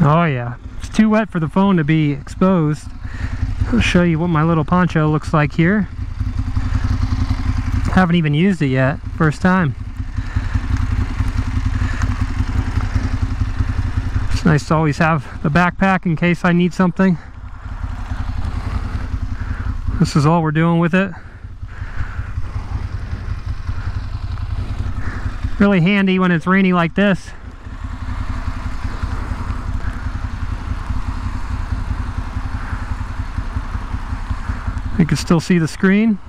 Oh yeah, it's too wet for the phone to be exposed. I'll show you what my little poncho looks like here. Haven't even used it yet, first time. It's nice to always have the backpack in case I need something. This is all we're doing with it. Really handy when it's rainy like this. You can still see the screen.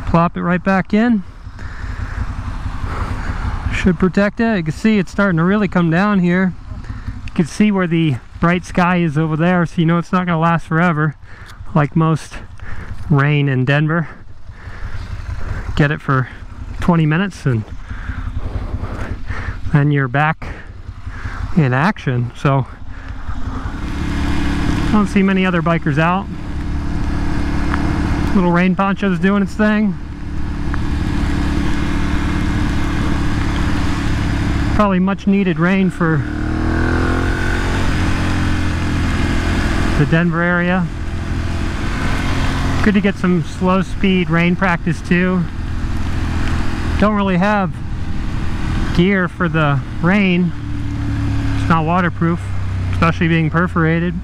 Plop it right back in. Should protect it. You can see it's starting to really come down here. You can see where the bright sky is over there, so you know it's not going to last forever, like most rain in Denver. Get it for 20 minutes and then you're back in action. So I don't see many other bikers out. Little rain poncho's doing its thing. Probably much needed rain for the Denver area. Good to get some slow speed rain practice too. Don't really have gear for the rain. It's not waterproof, especially being perforated.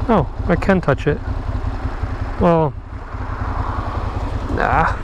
Oh, I can touch it. Well, nah.